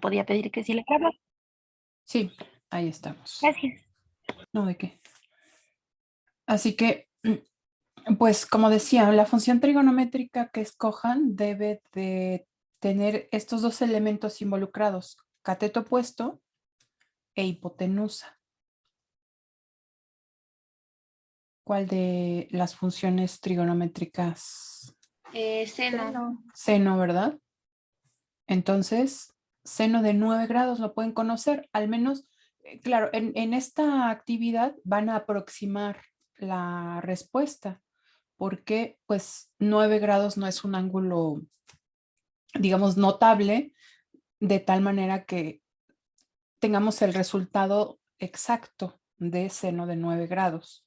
Podía pedir que sí le grabara. Sí, ahí estamos. Gracias. No, ¿de qué? Así que, pues como decía, la función trigonométrica que escojan debe de tener estos dos elementos involucrados, cateto opuesto e hipotenusa. ¿Cuál de las funciones trigonométricas? Seno. Seno, ¿verdad? Entonces, seno de 9 grados lo pueden conocer, al menos, claro, en esta actividad van a aproximar la respuesta, porque pues 9 grados no es un ángulo, digamos, notable, de tal manera que tengamos el resultado exacto de seno de 9 grados,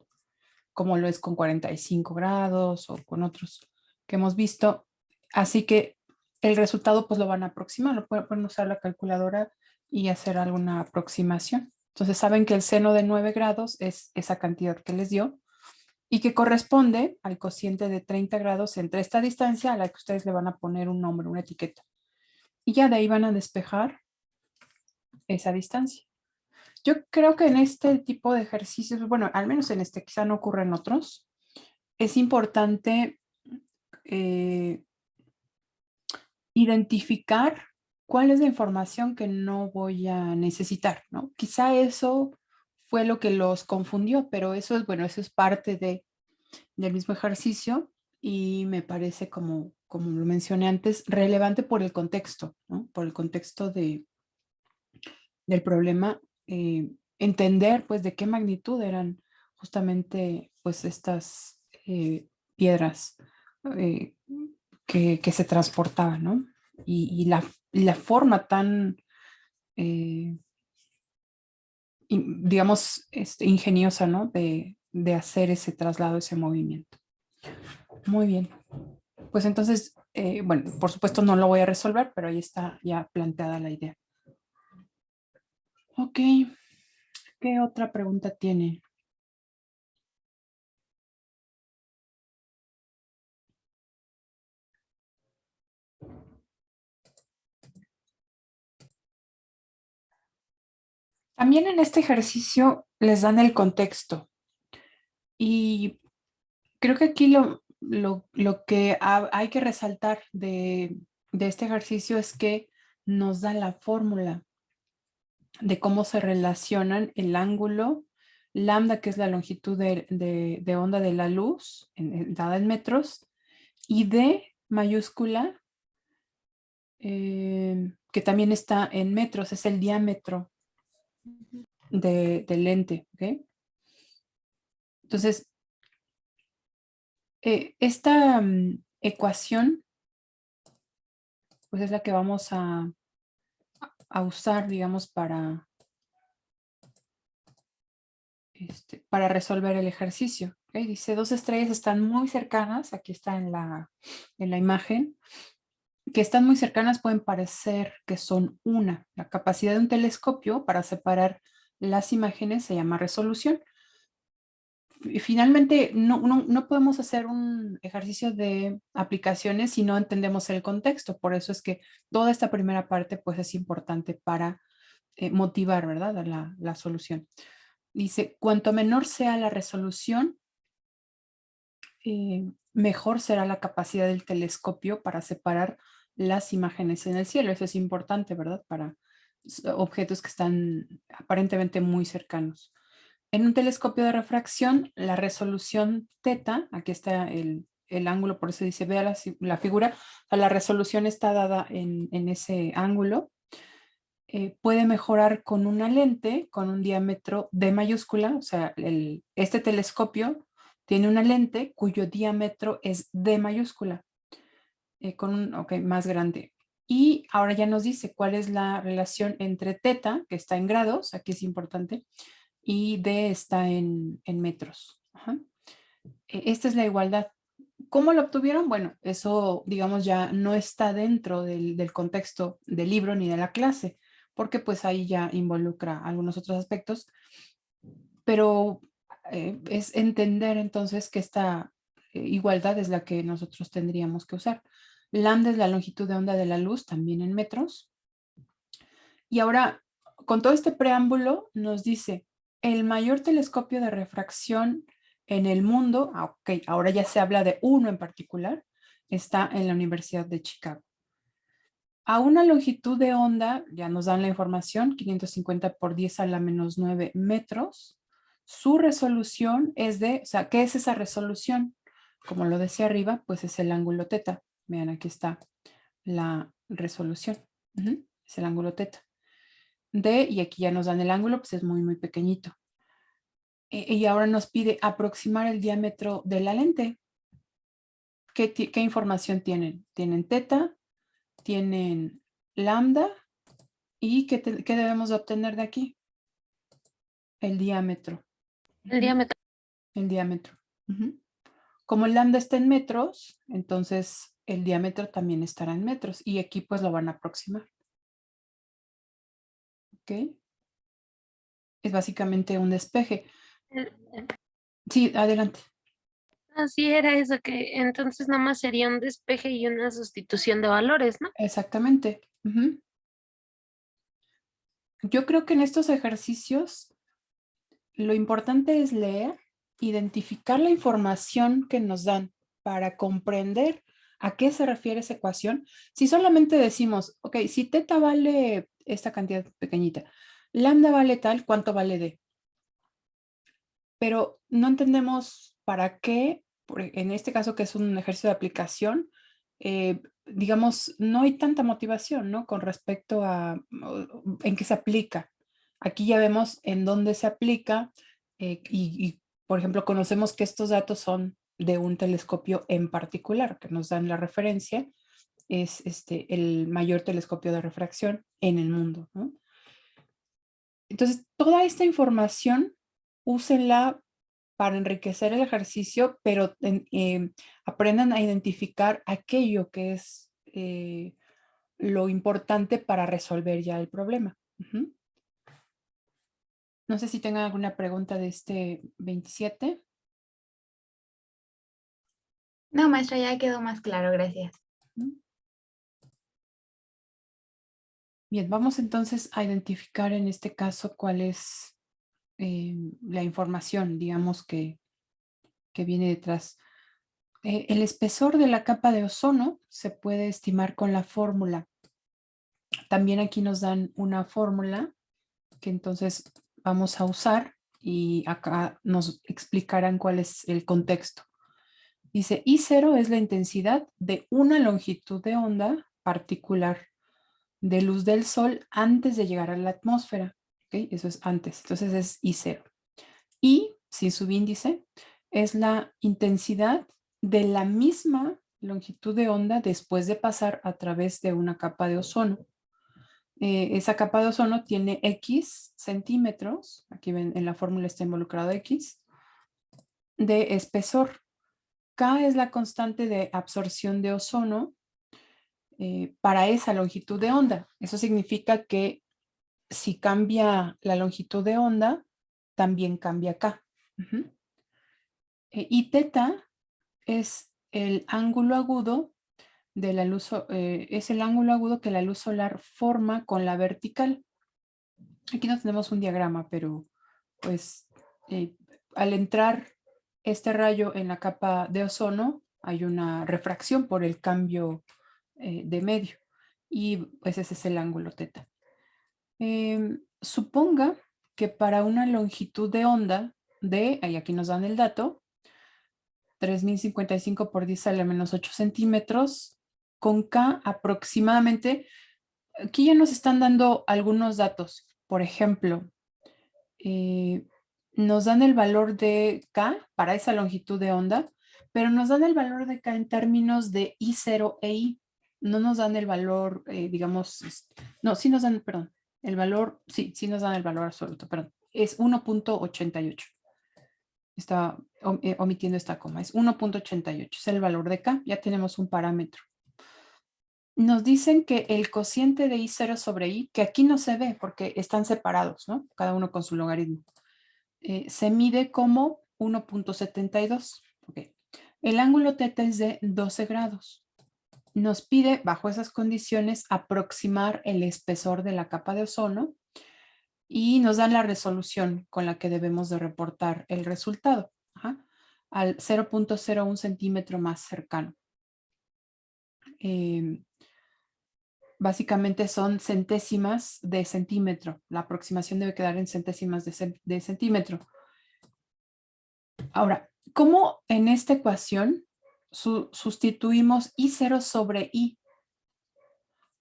como lo es con 45 grados o con otros que hemos visto. Así que el resultado pues lo van a aproximar, lo pueden usar la calculadora y hacer alguna aproximación. Entonces saben que el seno de 9 grados es esa cantidad que les dio y que corresponde al cociente de 30 grados entre esta distancia a la que ustedes le van a poner un nombre, una etiqueta. Y ya de ahí van a despejar esa distancia. Yo creo que en este tipo de ejercicios, bueno, al menos en este, quizá no ocurre en otros, es importante identificar cuál es la información que no voy a necesitar, ¿no? Quizá eso fue lo que los confundió, pero eso es, bueno, eso es parte del mismo ejercicio y me parece, como lo mencioné antes, relevante por el contexto, ¿no? Por el contexto del problema, entender pues de qué magnitud eran justamente pues estas piedras eh, que se transportaban, ¿no? Y la forma tan, eh, digamos, ingeniosa, ¿no? De hacer ese traslado, ese movimiento. Muy bien. Pues entonces, bueno, por supuesto no lo voy a resolver, pero ahí está ya planteada la idea. Ok, ¿qué otra pregunta tiene? También en este ejercicio les dan el contexto y creo que aquí lo que hay que resaltar de este ejercicio es que nos da la fórmula de cómo se relacionan el ángulo lambda, que es la longitud de onda de la luz, dada en metros, y D mayúscula, que también está en metros, es el diámetro del lente, ¿ok? Entonces, esta ecuación, pues es la que vamos a usar, digamos, para resolver el ejercicio. ¿Okay? Dice, dos estrellas están muy cercanas, aquí está en la imagen, que están muy cercanas pueden parecer que son una. La capacidad de un telescopio para separar las imágenes se llama resolución. Finalmente, no podemos hacer un ejercicio de aplicaciones si no entendemos el contexto. Por eso es que toda esta primera parte pues es importante para motivar, ¿verdad? La solución. Dice, cuanto menor sea la resolución, mejor será la capacidad del telescopio para separar las imágenes en el cielo. Eso es importante, ¿verdad? Para objetos que están aparentemente muy cercanos. En un telescopio de refracción, la resolución teta, aquí está el ángulo, por eso dice, vea la figura, la resolución está dada en ese ángulo. Puede mejorar con una lente con un diámetro D mayúscula, o sea, este telescopio tiene una lente cuyo diámetro es D mayúscula, con más grande. Y ahora ya nos dice cuál es la relación entre teta, que está en grados, aquí es importante, y D está en metros. Ajá. Esta es la igualdad. ¿Cómo lo obtuvieron? Bueno, eso, digamos, ya no está dentro del contexto del libro ni de la clase, porque pues ahí ya involucra algunos otros aspectos, pero es entender entonces que esta igualdad es la que nosotros tendríamos que usar. Lambda es la longitud de onda de la luz, también en metros. Y ahora, con todo este preámbulo, nos dice, el mayor telescopio de refracción en el mundo, ok, ahora ya se habla de uno en particular, está en la Universidad de Chicago. A una longitud de onda, ya nos dan la información, 550 por 10 a la menos 9 metros. Su resolución es de, o sea, ¿qué es esa resolución? Como lo decía arriba, pues es el ángulo teta. Vean, aquí está la resolución. Es el ángulo teta. Y aquí ya nos dan el ángulo, pues es muy, muy pequeñito. Y ahora nos pide aproximar el diámetro de la lente. ¿Qué información tienen? Tienen teta, tienen lambda. ¿Y qué debemos de obtener de aquí? El diámetro. El diámetro. El diámetro. Como el lambda está en metros, entonces el diámetro también estará en metros. Y aquí pues lo van a aproximar. ¿Ok? Es básicamente un despeje. Sí, adelante. Así era eso, que entonces nada más sería un despeje y una sustitución de valores, ¿no? Exactamente. Yo creo que en estos ejercicios lo importante es leer, identificar la información que nos dan para comprender a qué se refiere esa ecuación. Si solamente decimos, ok, si teta vale esta cantidad pequeñita, lambda vale tal, ¿cuánto vale d? Pero no entendemos para qué, en este caso que es un ejercicio de aplicación, digamos, no hay tanta motivación, ¿no? Con respecto a en qué se aplica. Aquí ya vemos en dónde se aplica por ejemplo, conocemos que estos datos son de un telescopio en particular, que nos dan la referencia, es el mayor telescopio de refracción en el mundo, ¿no? Entonces, toda esta información, úsenla para enriquecer el ejercicio, pero aprendan a identificar aquello que es lo importante para resolver ya el problema. No sé si tengan alguna pregunta de este 27. No, maestra, ya quedó más claro, gracias. Bien, vamos entonces a identificar en este caso cuál es la información, digamos, que viene detrás. El espesor de la capa de ozono se puede estimar con la fórmula. También aquí nos dan una fórmula que entonces vamos a usar y acá nos explicarán cuál es el contexto. Dice, I0 es la intensidad de una longitud de onda particular de luz del sol antes de llegar a la atmósfera. ¿Okay? Eso es antes, entonces es I0. Y, sin subíndice, es la intensidad de la misma longitud de onda después de pasar a través de una capa de ozono. Esa capa de ozono tiene X centímetros, aquí ven en la fórmula está involucrado X, de espesor. K es la constante de absorción de ozono para esa longitud de onda. Eso significa que si cambia la longitud de onda, también cambia K. Y teta es el ángulo agudo de la luz, es el ángulo agudo que la luz solar forma con la vertical. Aquí no tenemos un diagrama, pero pues al entrar este rayo en la capa de ozono, hay una refracción por el cambio de medio. Y pues ese es el ángulo teta. Suponga que para una longitud de onda de, y aquí nos dan el dato, 3055 por 10 a la menos 8 centímetros, con K aproximadamente, aquí ya nos están dando algunos datos. Por ejemplo, nos dan el valor de K para esa longitud de onda, pero nos dan el valor de K en términos de I0 e I. No nos dan el valor, digamos, no, sí nos dan, perdón, el valor, sí nos dan el valor absoluto, perdón, es 1.88. Está omitiendo esta coma, es 1.88, es el valor de K, ya tenemos un parámetro. Nos dicen que el cociente de I0 sobre I, que aquí no se ve porque están separados, ¿no? Cada uno con su logaritmo. Se mide como 1.72. Okay. El ángulo teta es de 12 grados. nos pide, bajo esas condiciones, aproximar el espesor de la capa de ozono y nos dan la resolución con la que debemos de reportar el resultado, al 0.01 centímetro más cercano. Básicamente son centésimas de centímetro. La aproximación debe quedar en centésimas de centímetro. Ahora, ¿cómo en esta ecuación sustituimos I0 sobre I,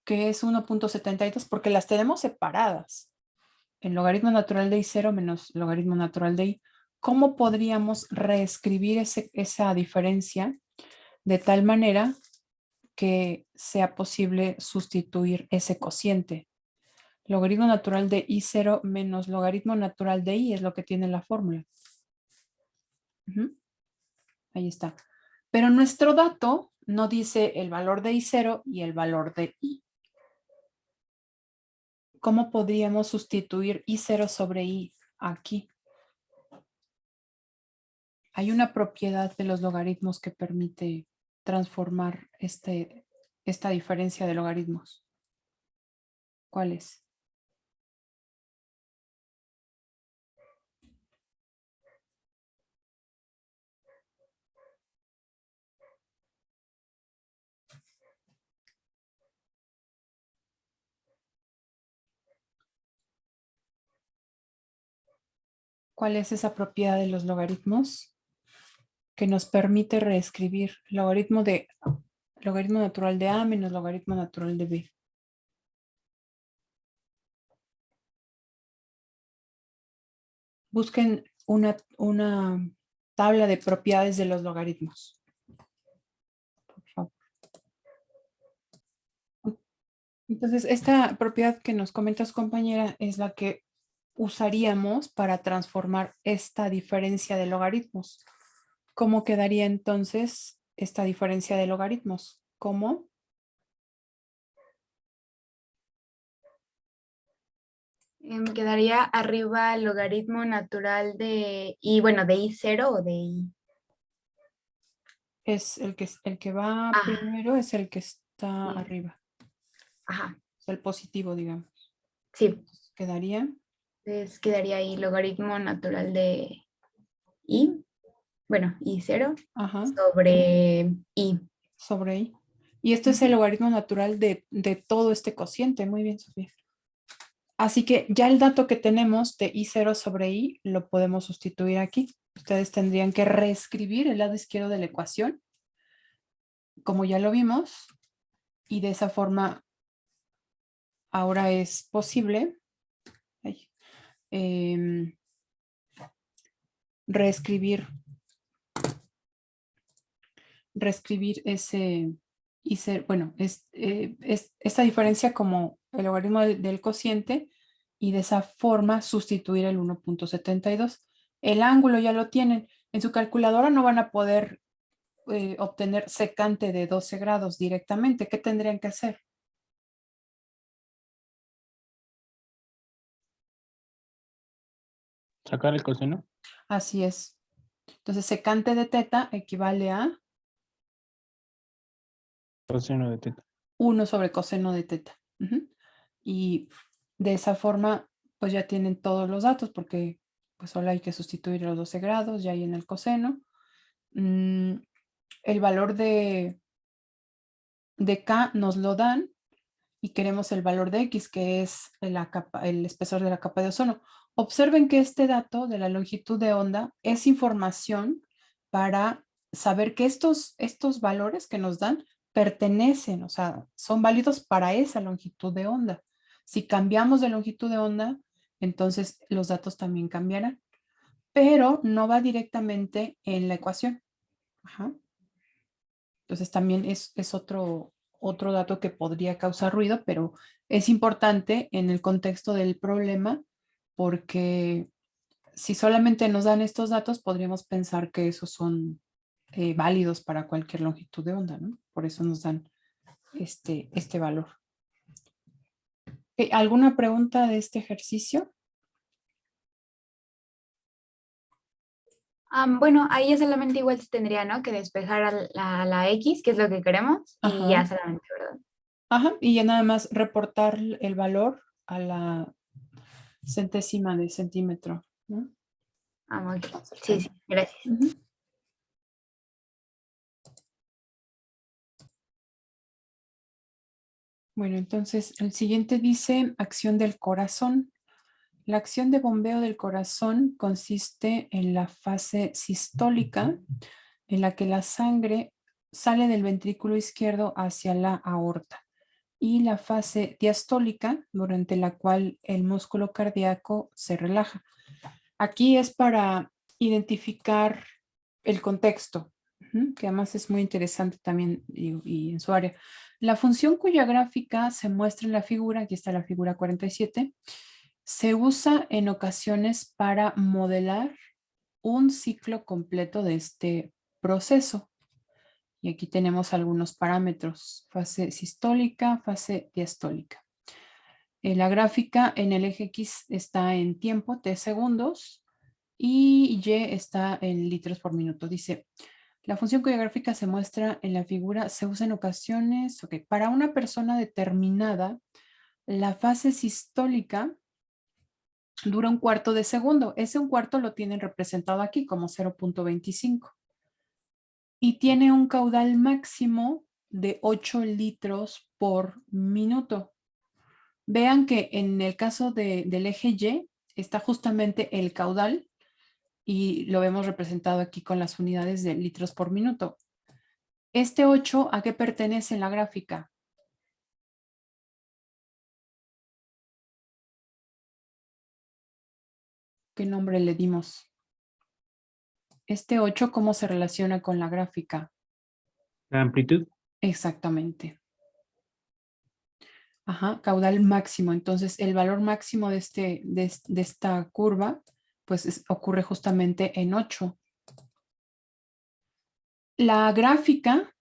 que es 1.72? Porque las tenemos separadas. El logaritmo natural de I0 menos logaritmo natural de I. ¿Cómo podríamos reescribir esa diferencia de tal manera que sea posible sustituir ese cociente? Logaritmo natural de I0 menos logaritmo natural de I es lo que tiene la fórmula. Ahí está. Pero nuestro dato no dice el valor de I0 y el valor de I. ¿Cómo podríamos sustituir I0 sobre I aquí? Hay una propiedad de los logaritmos que permite transformar esta diferencia de logaritmos. ¿Cuál es? ¿Cuál es esa propiedad de los logaritmos que nos permite reescribir logaritmo natural de A menos logaritmo natural de B? Busquen una tabla de propiedades de los logaritmos. Por favor. Entonces, esta propiedad que nos comenta su compañera es la que usaríamos para transformar esta diferencia de logaritmos. ¿Cómo quedaría entonces esta diferencia de logaritmos? ¿Cómo? Me quedaría arriba el logaritmo natural de I, bueno, de I0 o de I. Es el que va Ajá. primero, es el que está Sí. arriba. Ajá. Es el positivo, digamos. Sí. Quedaría. Entonces quedaría ahí logaritmo natural de I, bueno, I0 sobre I. Sobre I. Y esto es el logaritmo natural de todo este cociente. Muy bien, Sofía. Así que ya el dato que tenemos de I0 sobre I lo podemos sustituir aquí. Ustedes tendrían que reescribir el lado izquierdo de la ecuación, como ya lo vimos, y de esa forma ahora es posible reescribir ese I0, bueno, esta diferencia como el logaritmo del cociente y de esa forma sustituir el 1.72. El ángulo ya lo tienen. En su calculadora no van a poder obtener secante de 12 grados directamente. ¿Qué tendrían que hacer? ¿Sacar el coseno? Así es. Entonces, secante de teta equivale a Coseno de teta. 1 sobre coseno de teta. Y de esa forma, pues ya tienen todos los datos porque pues solo hay que sustituir los 12 grados, ya hay en el coseno. El valor de K nos lo dan y queremos el valor de X, que es el espesor de la capa de ozono. Observen que este dato de la longitud de onda es información para saber que estos valores que nos dan pertenecen, o sea, son válidos para esa longitud de onda. Si cambiamos de longitud de onda, entonces los datos también cambiarán, pero no va directamente en la ecuación. Entonces también es otro dato que podría causar ruido, pero es importante en el contexto del problema porque si solamente nos dan estos datos, podríamos pensar que esos son válidos para cualquier longitud de onda, ¿no? Por eso nos dan este valor. ¿Alguna pregunta de este ejercicio? Bueno, ahí ya solamente igual se tendría, ¿no? Que despejar a la X, que es lo que queremos, y ya Ajá. solamente, ¿verdad? Ajá. Y ya nada más reportar el valor a la centésima de centímetro, ¿no? Ok. Más Sí, sí, cercana. gracias. Ujú. Bueno, entonces el siguiente dice acción del corazón. La acción de bombeo del corazón consiste en la fase sistólica, en la que la sangre sale del ventrículo izquierdo hacia la aorta, y la fase diastólica, durante la cual el músculo cardíaco se relaja. Aquí es para identificar el contexto, que además es muy interesante también y en su área. La función cuya gráfica se muestra en la figura, aquí está la figura 47, se usa en ocasiones para modelar un ciclo completo de este proceso. Y aquí tenemos algunos parámetros: fase sistólica, fase diastólica. La gráfica en el eje X está en tiempo, t segundos, y Y está en litros por minuto. Dice, la función cuya gráfica se muestra en la figura se usa en ocasiones, para una persona determinada, la fase sistólica dura un cuarto de segundo. Ese un cuarto lo tienen representado aquí como 0.25. Y tiene un caudal máximo de 8 litros por minuto. Vean que en el caso del eje Y está justamente el caudal y lo vemos representado aquí con las unidades de litros por minuto. Este 8, ¿a qué pertenece en la gráfica? ¿Qué nombre le dimos? Este 8, ¿cómo se relaciona con la gráfica? La amplitud. Exactamente. Ajá, caudal máximo. Entonces, el valor máximo de esta curva, pues ocurre justamente en 8. La gráfica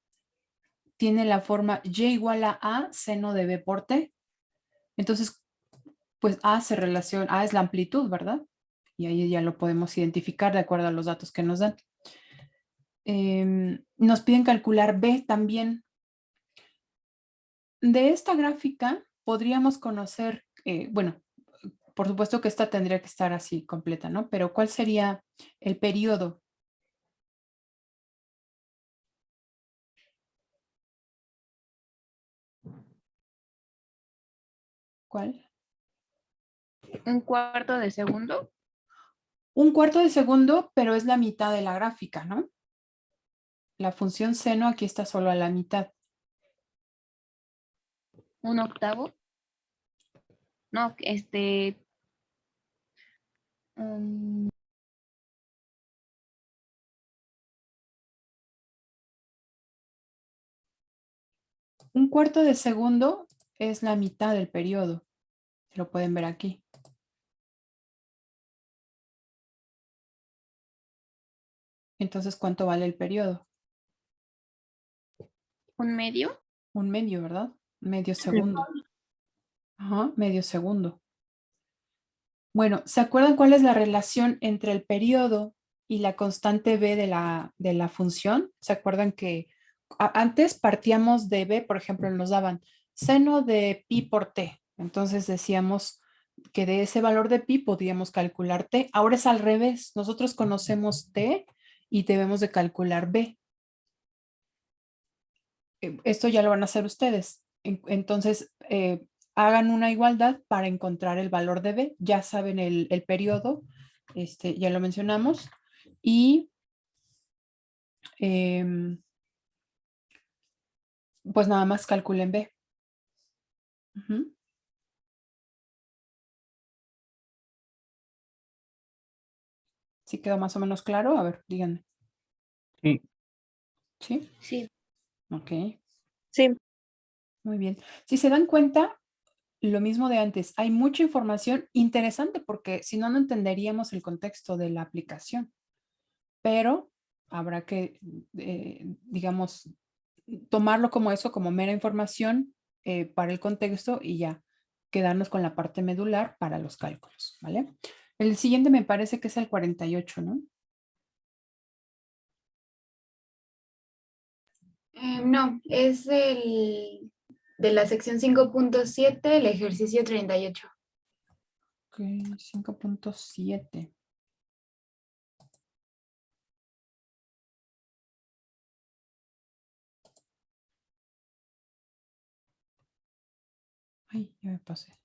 tiene la forma y igual a seno de b por t. Entonces, pues a se relaciona, a es la amplitud, ¿verdad? Y ahí ya lo podemos identificar de acuerdo a los datos que nos dan. Nos piden calcular b también. De esta gráfica podríamos conocer, bueno, por supuesto que esta tendría que estar así completa, ¿no? Pero ¿cuál sería el periodo? ¿Cuál? Un cuarto de segundo. Un cuarto de segundo, pero es la mitad de la gráfica, ¿no? La función seno aquí está solo a la mitad. Un octavo. No, um, Un cuarto de segundo es la mitad del periodo. Lo pueden ver aquí. Entonces, ¿cuánto vale el periodo? un medio. Un medio, ¿verdad? Medio segundo. Ajá, medio segundo. Bueno, ¿se acuerdan cuál es la relación entre el periodo y la constante b de la función? ¿Se acuerdan que antes partíamos de b, por ejemplo, nos daban seno de pi por t? Entonces decíamos que de ese valor de pi podíamos calcular t. Ahora es al revés. Nosotros conocemos t y debemos de calcular b. Esto ya lo van a hacer ustedes. Entonces, hagan una igualdad para encontrar el valor de B. Ya saben el periodo, ya lo mencionamos. Y pues nada más calculen B. Ujú. ¿Sí quedó más o menos claro? A ver, díganme. Sí. ¿Sí? Sí. Ok, Sí. muy bien. Si se dan cuenta, lo mismo de antes, hay mucha información interesante porque si no, no entenderíamos el contexto de la aplicación. Pero habrá que, digamos, tomarlo como eso, como mera información para el contexto y ya quedarnos con la parte medular para los cálculos, ¿vale? El siguiente me parece que es el 48, ¿no? No, es de la sección 5.7, el ejercicio 38. Ok, 5.7. Ay, ya me pasé.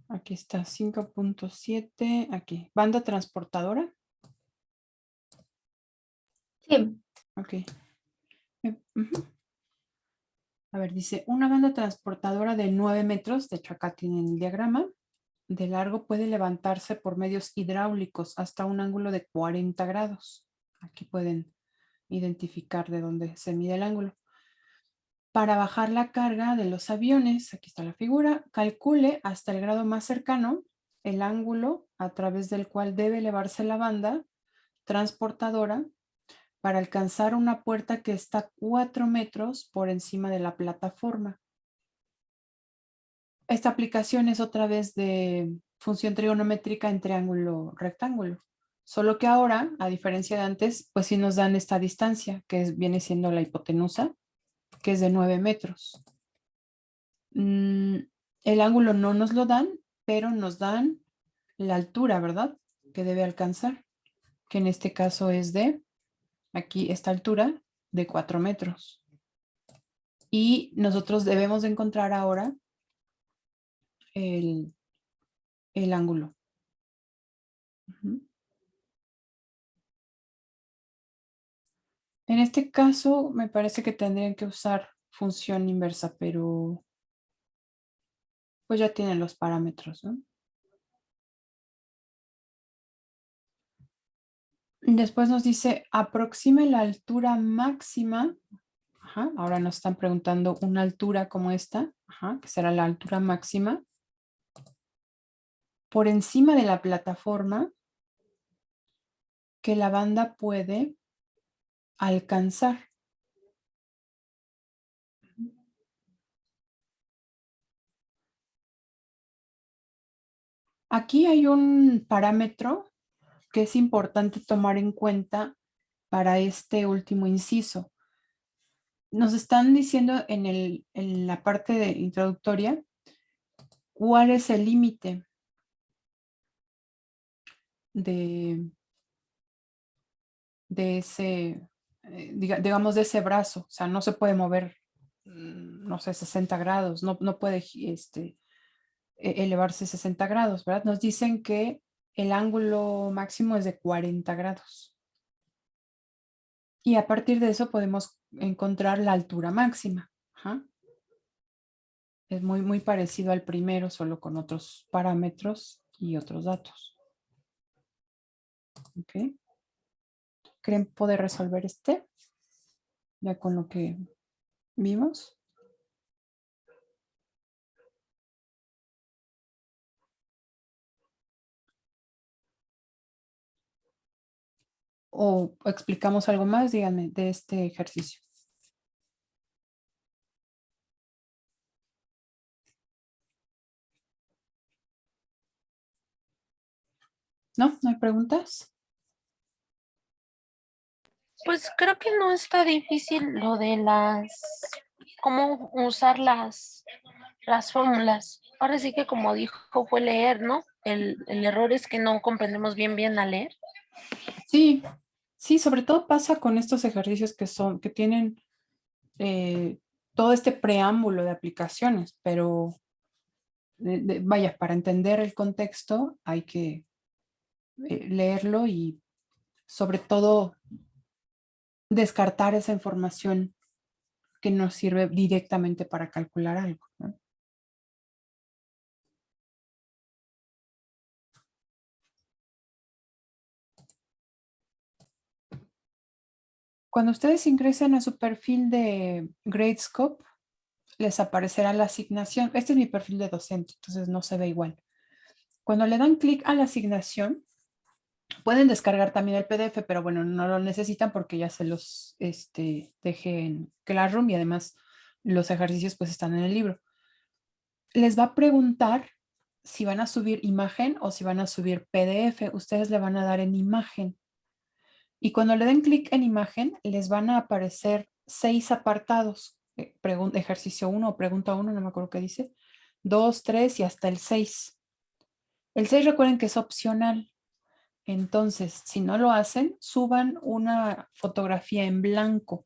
Aquí está, 5.7. Aquí, banda transportadora. Sí, Ok. Ujú. A ver, dice, una banda transportadora de 9 metros, de hecho acá tienen el diagrama, de largo puede levantarse por medios hidráulicos hasta un ángulo de 40 grados. Aquí pueden identificar de dónde se mide el ángulo. Para bajar la carga de los aviones, aquí está la figura, calcule hasta el grado más cercano el ángulo a través del cual debe elevarse la banda transportadora para alcanzar una puerta que está 4 metros por encima de la plataforma. Esta aplicación es otra vez de función trigonométrica en triángulo rectángulo. Solo que ahora, a diferencia de antes, pues sí nos dan esta distancia, que viene siendo la hipotenusa, que es de 9 metros. El ángulo no nos lo dan, pero nos dan la altura, ¿verdad? Que debe alcanzar, que en este caso es de, aquí esta altura, de 4 metros. Y nosotros debemos de encontrar ahora el ángulo. Ujú. En este caso, me parece que tendrían que usar función inversa, pero pues ya tienen los parámetros, ¿no? Después nos dice, aproxime la altura máxima. Ajá, ahora nos están preguntando una altura como esta, ajá, que será la altura máxima, por encima de la plataforma que la banda puede alcanzar. Aquí hay un parámetro que es importante tomar en cuenta para este último inciso. Nos están diciendo en la parte introductoria cuál es el límite de ese, digamos, de ese brazo. O sea, no se puede mover, no sé, 60 grados, no puede elevarse 60 grados, ¿verdad? Nos dicen que el ángulo máximo es de 40 grados. Y a partir de eso podemos encontrar la altura máxima. Ajá. Es muy parecido al primero, solo con otros parámetros y otros datos. ¿Ok? ¿Creen poder resolver este? Ya con lo que vimos. ¿O explicamos algo más? Díganme de este ejercicio. ¿No? ¿No hay preguntas? Pues creo que no está difícil lo de cómo usar las fórmulas. Ahora sí que como dijo fue leer, ¿no? El error es que no comprendemos bien al leer. Sí, sí, sobre todo pasa con estos ejercicios que tienen todo este preámbulo de aplicaciones, pero vaya, para entender el contexto hay que leerlo y sobre todo descartar esa información que nos sirve directamente para calcular algo, ¿no? Cuando ustedes ingresen a su perfil de Gradescope, les aparecerá la asignación. Este es mi perfil de docente, entonces no se ve igual. Cuando le dan clic a la asignación, pueden descargar también el PDF, pero bueno, no lo necesitan porque ya se los dejé en Classroom y además los ejercicios pues están en el libro. Les va a preguntar si van a subir imagen o si van a subir PDF. Ustedes le van a dar en imagen. Y cuando le den clic en imagen, les van a aparecer 6 apartados. Ejercicio 1 o pregunta 1, no me acuerdo qué dice. 2, 3 y hasta el 6. El 6 recuerden que es opcional. Entonces, si no lo hacen, suban una fotografía en blanco.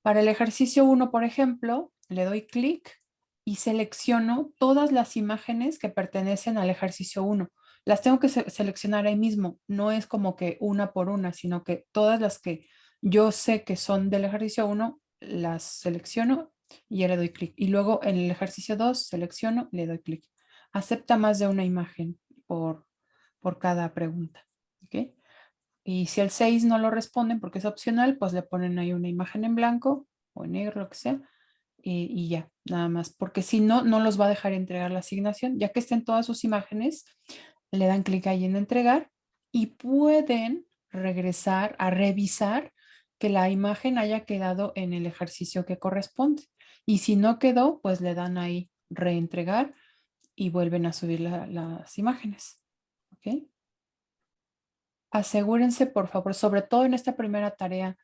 Para el ejercicio 1, por ejemplo, le doy clic y selecciono todas las imágenes que pertenecen al ejercicio 1. Las tengo que seleccionar ahí mismo. No es como que una por una, sino que todas las que yo sé que son del ejercicio 1, las selecciono y ya le doy clic. Y luego en el ejercicio 2, selecciono y le doy clic. Acepta más de una imagen por cada pregunta. ¿Ok? Y si el 6 no lo responden porque es opcional, pues le ponen ahí una imagen en blanco o en negro, lo que sea, y ya, nada más. Porque si no, no los va a dejar entregar la asignación. Ya que estén todas sus imágenes, le dan clic ahí en entregar y pueden regresar a revisar que la imagen haya quedado en el ejercicio que corresponde. Y si no quedó, pues le dan ahí reentregar y vuelven a subir las imágenes. ¿Ok? Asegúrense, por favor, sobre todo en esta primera tarea,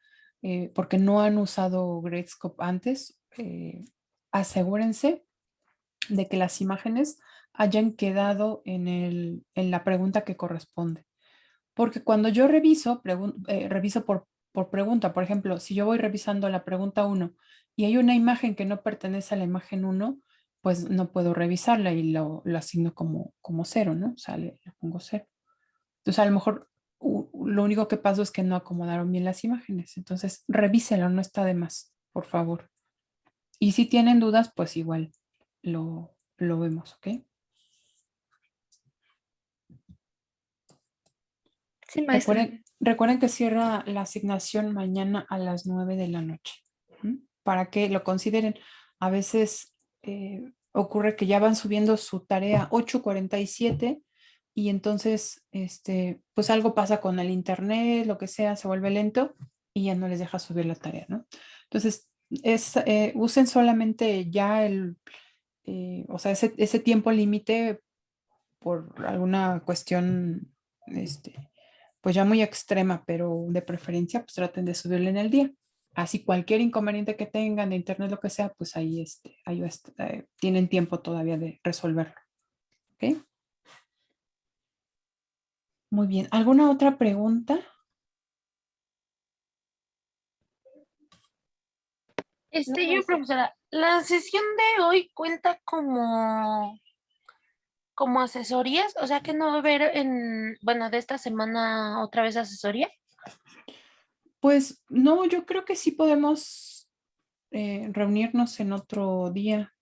porque no han usado Gradescope antes, asegúrense de que las imágenes hayan quedado en la pregunta que corresponde. Porque cuando yo reviso, reviso por pregunta, por ejemplo, si yo voy revisando la pregunta 1 y hay una imagen que no pertenece a la imagen 1, pues no puedo revisarla y lo asigno como 0, ¿no? O sea, le pongo 0. Entonces, a lo mejor lo único que pasó es que no acomodaron bien las imágenes. Entonces, revíselo, no está de más, por favor. Y si tienen dudas, pues igual lo vemos, ¿ok? Sí, maestra. Recuerden que cierra la asignación mañana a las 9 de la noche. Para que lo consideren. A veces ocurre que ya van subiendo su tarea 8:47 y entonces, pues algo pasa con el internet, lo que sea, se vuelve lento y ya no les deja subir la tarea, ¿no? Entonces, usen solamente ya o sea, ese tiempo límite por alguna cuestión, pues ya muy extrema, pero de preferencia, pues traten de subirlo en el día. Así cualquier inconveniente que tengan de internet, lo que sea, pues ahí, tienen tiempo todavía de resolverlo. ¿Ok? Muy bien. ¿Alguna otra pregunta? Yo, profesora, la sesión de hoy cuenta como asesorías, o sea que no va a haber bueno, de esta semana otra vez asesoría. Pues no, yo creo que sí podemos reunirnos en otro día.